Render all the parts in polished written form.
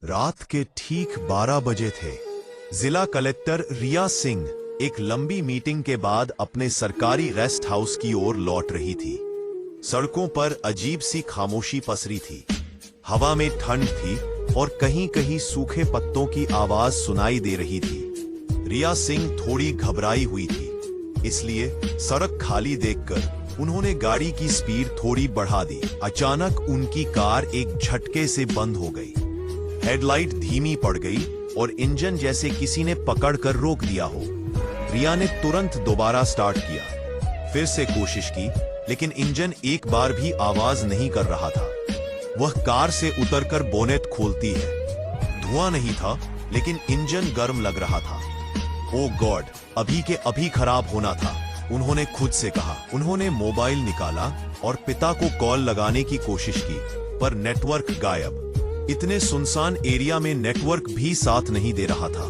रात के ठीक 12 बजे थे। जिला कलेक्टर रिया सिंह एक लंबी मीटिंग के बाद अपने सरकारी रेस्ट हाउस की ओर लौट रही थी। सड़कों पर अजीब सी खामोशी पसरी थी। हवा में ठंड थी और कहीं कहीं सूखे पत्तों की आवाज सुनाई दे रही थी। रिया सिंह थोड़ी घबराई हुई थी, इसलिए सड़क खाली देखकर उन्होंने गाड़ी की स्पीड थोड़ी बढ़ा दी। अचानक उनकी कार एक झटके से बंद हो गई। हेडलाइट धीमी पड़ गई और इंजन जैसे किसी ने पकड़कर रोक दिया हो। रिया ने तुरंत दोबारा स्टार्ट किया, फिर से कोशिश की, लेकिन इंजन एक बार भी आवाज नहीं कर रहा था। वह कार से उतरकर बोनेट खोलती है। धुआं नहीं था, लेकिन इंजन गर्म लग रहा था। ओ गॉड, अभी के अभी खराब होना था, उन्होंने खुद से कहा। उन्होंने मोबाइल निकाला और पिता को कॉल लगाने की कोशिश की, पर नेटवर्क गायब। इतने सुनसान एरिया में नेटवर्क भी साथ नहीं दे रहा था।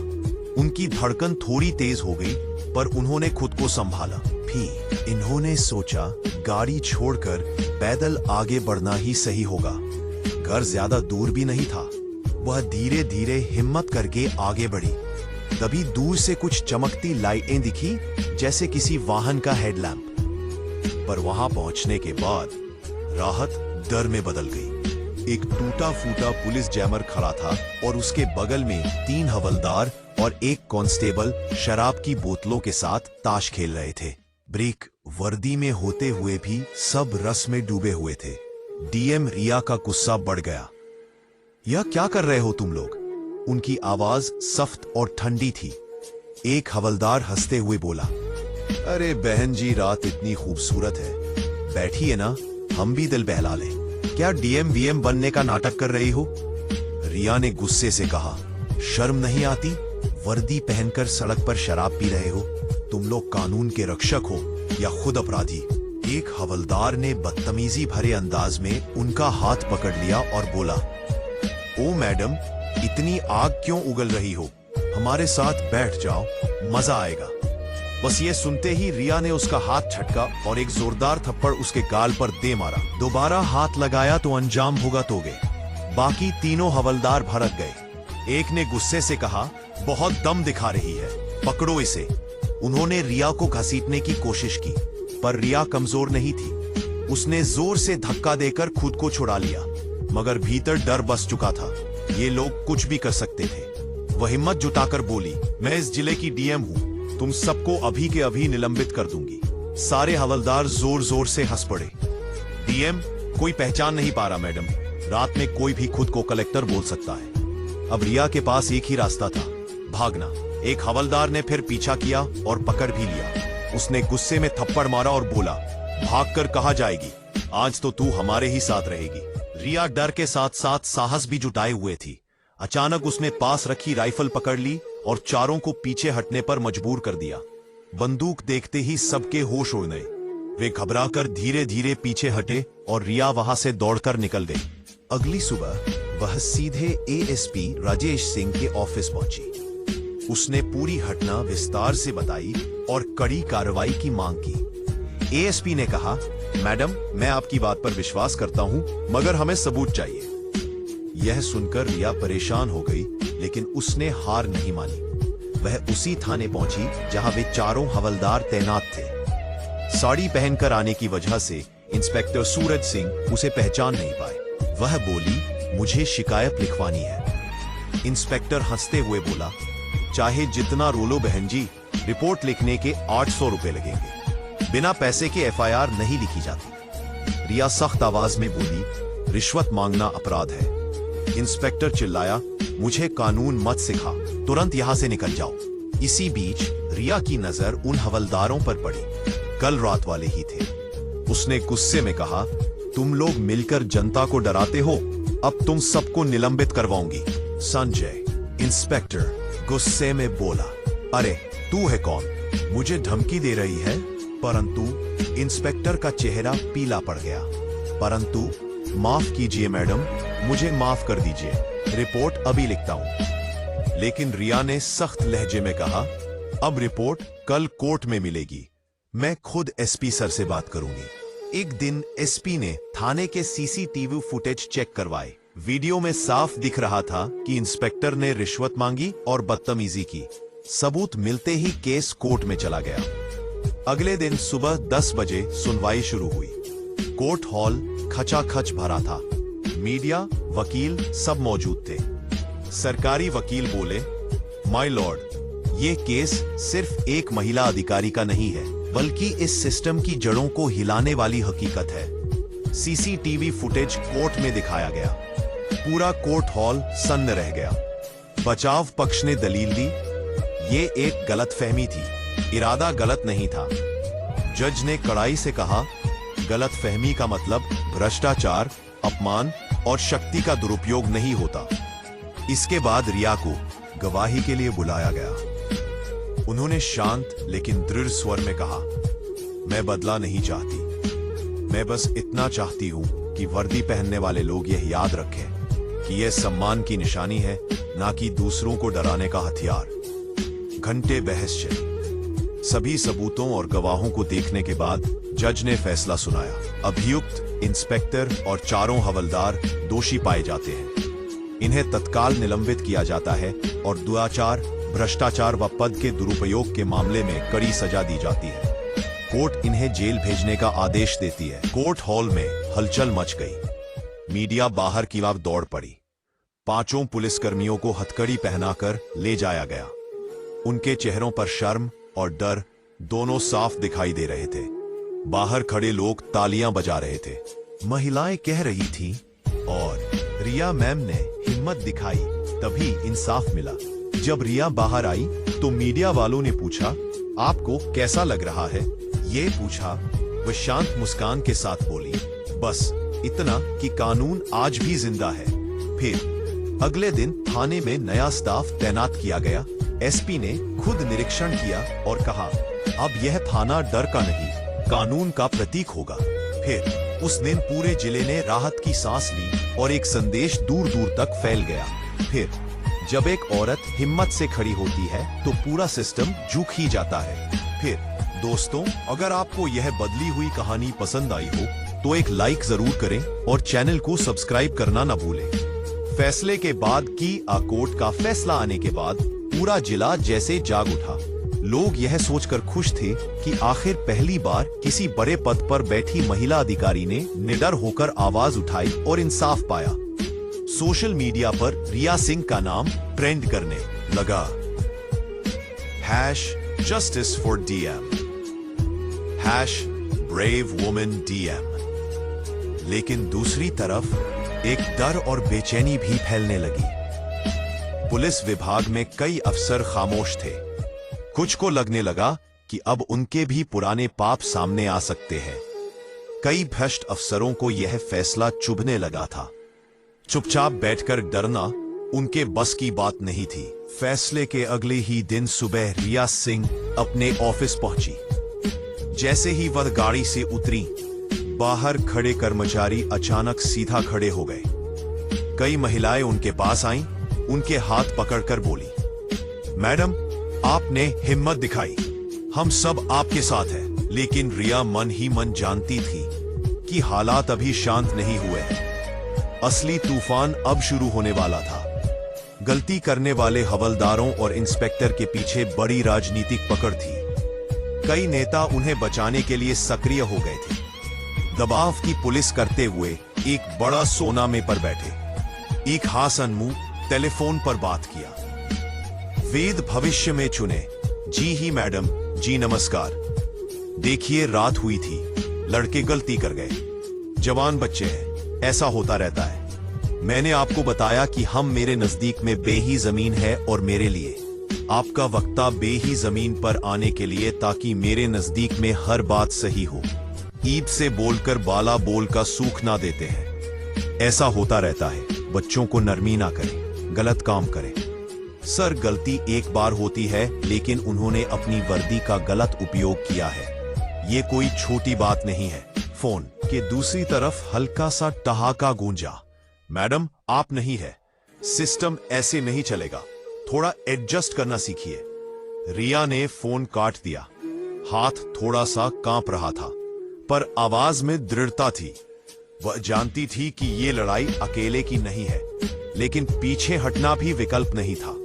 उनकी धड़कन थोड़ी तेज हो गई, पर उन्होंने खुद को संभाला। फिर इन्होंने सोचा, गाड़ी छोड़कर पैदल आगे बढ़ना ही सही होगा। घर ज्यादा दूर भी नहीं था। वह धीरे धीरे हिम्मत करके आगे बढ़ी। तभी दूर से कुछ चमकती लाइटें दिखी, जैसे किसी वाहन का हेडलैम्प। पर वहां पहुंचने के बाद राहत डर में बदल गई। एक टूटा फूटा पुलिस जैमर खड़ा था और उसके बगल में 3 हवलदार और एक कांस्टेबल शराब की बोतलों के साथ ताश खेल रहे थे। ब्रेक वर्दी में होते हुए भी सब रस में डूबे हुए थे। डीएम रिया का गुस्सा बढ़ गया। यह क्या कर रहे हो तुम लोग? उनकी आवाज सख्त और ठंडी थी। एक हवलदार हंसते हुए बोला, अरे बहन जी, रात इतनी खूबसूरत है, बैठिए ना, हम भी दिल बहला लें। क्या डीएम वीएम बनने का नाटक कर रही हो? रिया ने गुस्से से कहा, शर्म नहीं आती? वर्दी पहनकर सड़क पर शराब पी रहे हो? तुम लोग कानून के रक्षक हो या खुद अपराधी? एक हवलदार ने बदतमीजी भरे अंदाज में उनका हाथ पकड़ लिया और बोला, ओ मैडम, इतनी आग क्यों उगल रही हो? हमारे साथ बैठ जाओ, मजा आएगा। बस ये सुनते ही रिया ने उसका हाथ झटका और एक जोरदार थप्पड़ उसके गाल पर दे मारा। दोबारा हाथ लगाया तो अंजाम भुगतोगे। बाकी तीनों हवलदार भड़क गए। एक ने गुस्से से कहा, बहुत दम दिखा रही है, पकड़ो इसे। उन्होंने रिया को घसीटने की कोशिश की, पर रिया कमजोर नहीं थी। उसने जोर से धक्का देकर खुद को छुड़ा लिया, मगर भीतर डर बस चुका था। ये लोग कुछ भी कर सकते थे। वह हिम्मत जुटाकर बोली, मैं इस जिले की डीएम हूं, तुम सबको अभी के अभी निलंबित कर दूंगी। सारे हवलदार जोर जोर से हंस पड़े। डीएम? कोई पहचान नहीं पा रहा मैडम। रात में कोई भी खुद को कलेक्टर बोल सकता है। अब रिया के पास एक ही रास्ता था, भागना। एक हवलदार ने फिर पीछा किया और पकड़ भी लिया। उसने गुस्से में थप्पड़ मारा और बोला, भागकर कहां जाएगी? आज तो तू हमारे ही साथ रहेगी। रिया डर के साथ साथ साहस भी जुटाए हुए थी। अचानक उसने पास रखी राइफल पकड़ ली और चारों को पीछे हटने पर मजबूर कर दिया। बंदूक देखते ही सबके होश उड़ गए। वे घबराकर धीरे धीरे पीछे हटे और रिया वहां से दौड़कर निकल गई। अगली सुबह वह सीधे एएसपी राजेश सिंह के ऑफिस पहुंची। उसने पूरी घटना विस्तार से बताई और कड़ी कार्रवाई की मांग की। एएसपी ने कहा, मैडम, मैं आपकी बात पर विश्वास करता हूं, मगर हमें सबूत चाहिए। यह सुनकर रिया परेशान हो गई, लेकिन उसने हार नहीं मानी। वह उसी थाने पहुंची जहां वे चारों हवलदार तैनात थे। साड़ी पहनकर आने की वजह से इंस्पेक्टर सूरज सिंह उसे पहचान नहीं पाए। वह बोली, मुझे शिकायत लिखवानी है। इंस्पेक्टर हंसते हुए बोला, चाहे जितना रोलो बहन जी, रिपोर्ट लिखने के 800 रुपए लगेंगे। बिना पैसे के एफआईआर नहीं लिखी जाती। रिया सख्त आवाज में बोली, रिश्वत मांगना अपराध है। इंस्पेक्टर चिल्लाया, मुझे कानून मत सिखा, तुरंत यहां से निकल जाओ। इसी बीच रिया की नजर उन हवलदारों पर पड़ी, कल रात वाले ही थे। उसने गुस्से में कहा, तुम लोग मिलकर जनता को डराते हो, अब तुम सबको निलंबित करवाऊंगी। संजय, इंस्पेक्टर गुस्से में बोला, अरे तू है कौन? मुझे धमकी दे रही है? परंतु इंस्पेक्टर का चेहरा पीला पड़ गया। परंतु माफ कीजिए मैडम, मुझे माफ कर दीजिए, रिपोर्ट अभी लिखता हूं। लेकिन रिया ने सख्त लहजे में कहा, अब रिपोर्ट कल कोर्ट में मिलेगी, मैं खुद एसपी सर से बात करूंगी। एक दिन एसपी ने थाने के सीसीटीवी फुटेज चेक करवाए। वीडियो में साफ दिख रहा था कि इंस्पेक्टर ने रिश्वत मांगी और बदतमीजी की। सबूत मिलते ही केस कोर्ट में चला गया। अगले दिन सुबह 10 बजे सुनवाई शुरू हुई। कोर्ट हॉल खचाखच भरा था। मीडिया, वकील सब मौजूद थे। सरकारी वकील बोले, माय लॉर्ड, ये केस सिर्फ एक महिला अधिकारी का नहीं है, बल्कि इस सिस्टम की जड़ों को हिलाने वाली हकीकत है। सीसीटीवी फुटेज कोर्ट में दिखाया गया। पूरा कोर्ट हॉल सन्न रह गया। बचाव पक्ष ने दलील दी, ये एक गलतफहमी थी, इरादा गलत नहीं था। जज ने कड़ाई से कहा, गलतफहमी का मतलब भ्रष्टाचार, अपमान और शक्ति का दुरुपयोग नहीं होता। इसके बाद रिया को गवाही के लिए बुलाया गया। उन्होंने शांत लेकिन दृढ़ स्वर में कहा, मैं बदला नहीं चाहती, मैं बस इतना चाहती हूं कि वर्दी पहनने वाले लोग यह याद रखें कि यह सम्मान की निशानी है, ना कि दूसरों को डराने का हथियार। घंटे बहस चली। सभी सबूतों और गवाहों को देखने के बाद जज ने फैसला सुनाया। अभियुक्त, इंस्पेक्टर और चारों हवलदार दोषी पाए जाते हैं। इन्हें तत्काल निलंबित किया जाता है और दुराचार, भ्रष्टाचार व पद के दुरुपयोग के मामले में कड़ी सजा दी जाती है। कोर्ट इन्हें जेल भेजने का आदेश देती है। कोर्ट हॉल में हलचल मच गई। मीडिया बाहर की ओर दौड़ पड़ी। 5 पुलिसकर्मियों को हथकड़ी पहनाकर ले जाया गया। उनके चेहरों पर शर्म और डर दोनों साफ दिखाई दे रहे थे। बाहर खड़े लोग तालियां बजा रहे थे। महिलाएं कह रही थीं, और रिया मैम ने हिम्मत दिखाई तभी इंसाफ मिला। जब रिया बाहर आई तो मीडिया वालों ने पूछा, आपको कैसा लग रहा है? ये पूछा। वह शांत मुस्कान के साथ बोली, बस इतना कि कानून आज भी जिंदा है। फिर अगले दिन थाने में नया स्टाफ तैनात किया गया। एसपी ने खुद निरीक्षण किया और कहा, अब यह थाना डर का नहीं, कानून का प्रतीक होगा। फिर उस दिन पूरे जिले ने राहत की सांस ली और एक संदेश दूर दूर तक फैल गया। फिर जब एक औरत हिम्मत से खड़ी होती है तो पूरा सिस्टम झुक ही जाता है। फिर दोस्तों, अगर आपको यह बदली हुई कहानी पसंद आई हो तो एक लाइक जरूर करें और चैनल को सब्सक्राइब करना न भूलें। फैसले के बाद की कोर्ट का फैसला आने के बाद पूरा जिला जैसे जाग उठा। लोग यह सोचकर खुश थे कि आखिर पहली बार किसी बड़े पद पर बैठी महिला अधिकारी ने निडर होकर आवाज उठाई और इंसाफ पाया। सोशल मीडिया पर रिया सिंह का नाम ट्रेंड करने लगा। #Justice for DM, #Brave Woman DM। लेकिन दूसरी तरफ एक डर और बेचैनी भी फैलने लगी। पुलिस विभाग में कई अफसर खामोश थे। कुछ को लगने लगा कि अब उनके भी पुराने पाप सामने आ सकते हैं। कई भ्रष्ट अफसरों को यह फैसला चुभने लगा था। चुपचाप बैठकर डरना उनके बस की बात नहीं थी। फैसले के अगले ही दिन सुबह रिया सिंह अपने ऑफिस पहुंची। जैसे ही वह गाड़ी से उतरी, बाहर खड़े कर्मचारी अचानक सीधा खड़े हो गए। कई महिलाएं उनके पास आईं, उनके हाथ पकड़कर बोली, मैडम, आपने हिम्मत दिखाई, हम सब आपके साथ हैं। लेकिन रिया मन ही मन जानती थी कि हालात अभी शांत नहीं हुए हैं। असली तूफान अब शुरू होने वाला था। गलती करने वाले हवलदारों और इंस्पेक्टर के पीछे बड़ी राजनीतिक पकड़ थी। कई नेता उन्हें बचाने के लिए सक्रिय हो गए थे। दबाव की पुलिस करते हुए एक बड़ा सोना में पर बैठे एक हासन मुंह टेलीफोन पर बात किया। वेद भविष्य में चुने। जी ही मैडम, जी नमस्कार। देखिए, रात हुई थी, लड़के गलती कर गए, जवान बच्चे हैं, ऐसा होता रहता है। मैंने आपको बताया कि हम मेरे नजदीक में बेही जमीन है और मेरे लिए आपका वक्ता बेही जमीन पर आने के लिए, ताकि मेरे नजदीक में हर बात सही हो। ईद से बोलकर बाला बोल का सूख ना देते हैं। ऐसा होता रहता है। बच्चों को नरमी ना करें, गलत काम करें। सर, गलती एक बार होती है, लेकिन उन्होंने अपनी वर्दी का गलत उपयोग किया है। ये कोई छोटी बात नहीं है। फोन के दूसरी तरफ हल्का सा ठहाका गूंजा। मैडम, आप नहीं है, सिस्टम ऐसे नहीं चलेगा, थोड़ा एडजस्ट करना सीखिए। रिया ने फोन काट दिया। हाथ थोड़ा सा कांप रहा था, पर आवाज में दृढ़ता थी। वह जानती थी कि ये लड़ाई अकेले की नहीं है, लेकिन पीछे हटना भी विकल्प नहीं था।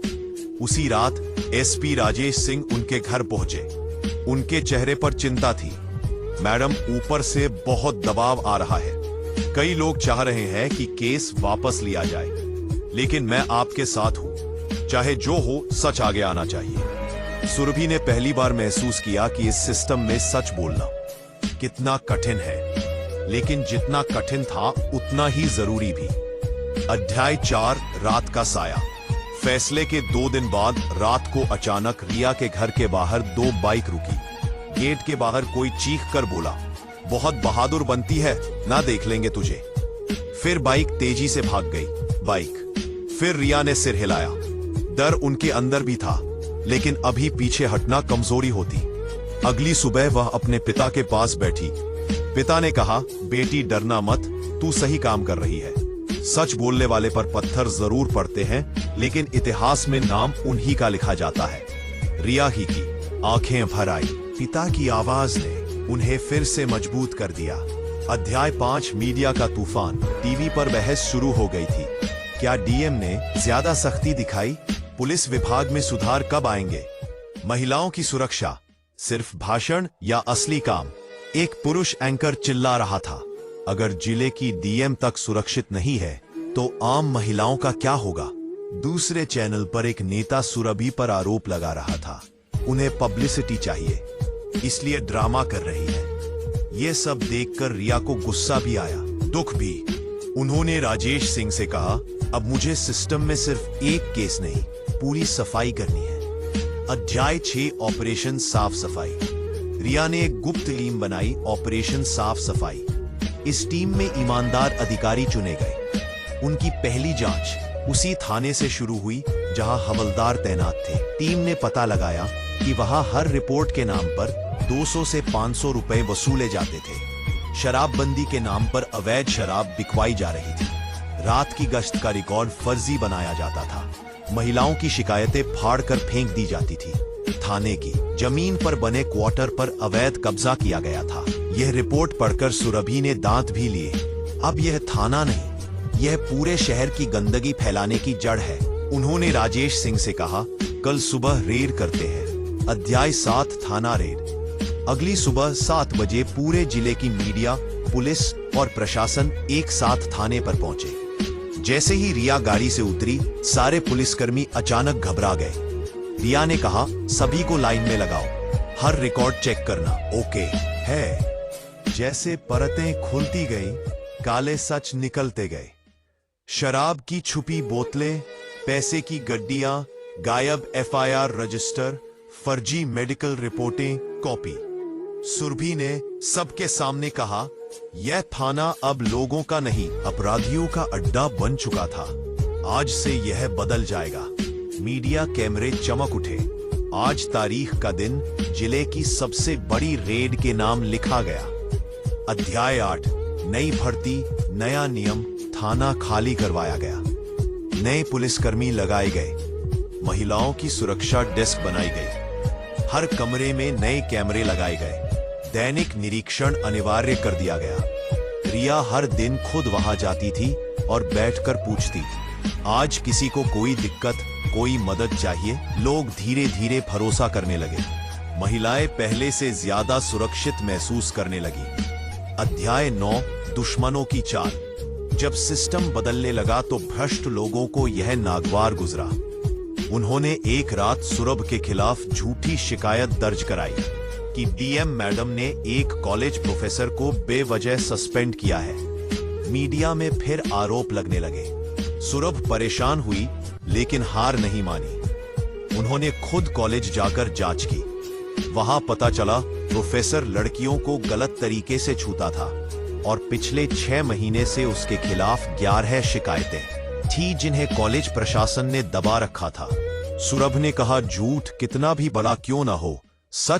उसी रात एसपी राजेश सिंह उनके घर पहुंचे। उनके चेहरे पर चिंता थी। मैडम, ऊपर से बहुत दबाव आ रहा है। कई लोग चाह रहे हैं कि केस वापस लिया जाए, लेकिन मैं आपके साथ हूं। चाहे जो हो, सच आगे आना चाहिए। सुरभि ने पहली बार महसूस किया कि इस सिस्टम में सच बोलना कितना कठिन है, लेकिन जितना कठिन था उतना ही जरूरी भी। अध्याय 4, रात का साया। फैसले के 2 दिन बाद रात को अचानक रिया के घर के बाहर 2 बाइक रुकी। गेट के बाहर कोई चीख कर बोला, बहुत बहादुर बनती है ना, देख लेंगे तुझे। फिर बाइक तेजी से भाग गई। फिर रिया ने सिर हिलाया। डर उनके अंदर भी था, लेकिन अभी पीछे हटना कमजोरी होती। अगली सुबह वह अपने पिता के पास बैठी। पिता ने कहा, बेटी डरना मत, तू सही काम कर रही है। सच बोलने वाले पर पत्थर जरूर पड़ते हैं, लेकिन इतिहास में नाम उन्हीं का लिखा जाता है। रिया ही की आंखें भर आई। पिता की आवाज ने उन्हें फिर से मजबूत कर दिया। अध्याय 5, मीडिया का तूफान। टीवी पर बहस शुरू हो गई थी। क्या डीएम ने ज्यादा सख्ती दिखाई? पुलिस विभाग में सुधार कब आएंगे? महिलाओं की सुरक्षा सिर्फ भाषण या असली काम? एक पुरुष एंकर चिल्ला रहा था, अगर जिले की डीएम तक सुरक्षित नहीं है तो आम महिलाओं का क्या होगा? दूसरे चैनल पर एक नेता सुरभि पर आरोप लगा रहा था, उन्हें पब्लिसिटी चाहिए इसलिए ड्रामा कर रही है। यह सब देखकर रिया को गुस्सा भी आया, दुख भी। उन्होंने राजेश सिंह से कहा, अब मुझे सिस्टम में सिर्फ एक केस नहीं, पूरी सफाई करनी है। अध्याय 6, ऑपरेशन साफ सफाई। रिया ने एक गुप्त टीम बनाई, ऑपरेशन साफ सफाई। इस टीम में ईमानदार अधिकारी चुने गए। उनकी पहली जांच उसी थाने से शुरू हुई जहां हवलदार तैनात थे। टीम ने पता लगाया कि वहां हर रिपोर्ट के नाम पर 200 से 500 रुपए वसूले जाते थे। शराबबंदी के नाम पर अवैध शराब बिकवाई जा रही थी। रात की गश्त का रिकॉर्ड फर्जी बनाया जाता था। महिलाओं की शिकायतें फाड़कर फेंक दी जाती थी। थाने की जमीन पर बने क्वार्टर पर अवैध कब्जा किया गया था। यह रिपोर्ट पढ़कर सुरभि ने दांत भी लिए। अब यह थाना नहीं, यह पूरे शहर की गंदगी फैलाने की जड़ है। उन्होंने राजेश सिंह से कहा, कल सुबह रेड करते हैं। अध्याय 7, थाना रेड। अगली सुबह 7 बजे पूरे जिले की मीडिया, पुलिस और प्रशासन एक साथ थाने पर पहुंचे। जैसे ही रिया गाड़ी से उतरी, सारे पुलिसकर्मी अचानक घबरा गए। रिया ने कहा, सभी को लाइन में लगाओ, हर रिकॉर्ड चेक करना। ओके है। जैसे परतें खुलती गई, काले सच निकलते गए। शराब की छुपी बोतलें, पैसे की गड्डियां, गायब एफआईआर रजिस्टर, फर्जी मेडिकल रिपोर्टें, कॉपी। सुरभि ने सबके सामने कहा, यह थाना अब लोगों का नहीं, अपराधियों का अड्डा बन चुका था। आज से यह बदल जाएगा। मीडिया कैमरे चमक उठे। आज तारीख का दिन जिले की सबसे बड़ी रेड के नाम लिखा गया। अध्याय 8, नई भर्ती, नया नियम। थाना खाली करवाया गया। नए पुलिसकर्मी लगाए गए। महिलाओं की सुरक्षा डेस्क बनाई गई। हर कमरे में नए कैमरे लगाए गए। दैनिक निरीक्षण अनिवार्य कर दिया गया। रिया हर दिन खुद वहां जाती थी और बैठकर पूछती, आज किसी को कोई दिक्कत, कोई मदद चाहिए? लोग धीरे धीरे भरोसा करने लगे। महिलाएं पहले से ज्यादा सुरक्षित महसूस करने लगी। अध्याय 9, दुश्मनों की चाल। जब सिस्टम बदलने लगा तो भ्रष्ट लोगों को यह नागवार गुजरा। उन्होंने एक रात सुरभ के खिलाफ झूठी शिकायत दर्ज कराई कि डीएम मैडम ने एक कॉलेज प्रोफेसर को बेवजह सस्पेंड किया है। मीडिया में फिर आरोप लगने लगे। सुरभ परेशान हुई, लेकिन हार नहीं मानी। उन्होंने खुद कॉलेज जाकर जांच की। वहां पता चला प्रोफेसर लड़कियों को गलत तरीके से छूता था और पिछले 6 महीने से उसके खिलाफ 11 शिकायतें थी जिन्हें कॉलेज प्रशासन ने दबा रखा था। सुरभ ने कहा, झूठ कितना भी बड़ा क्यों ना हो, सच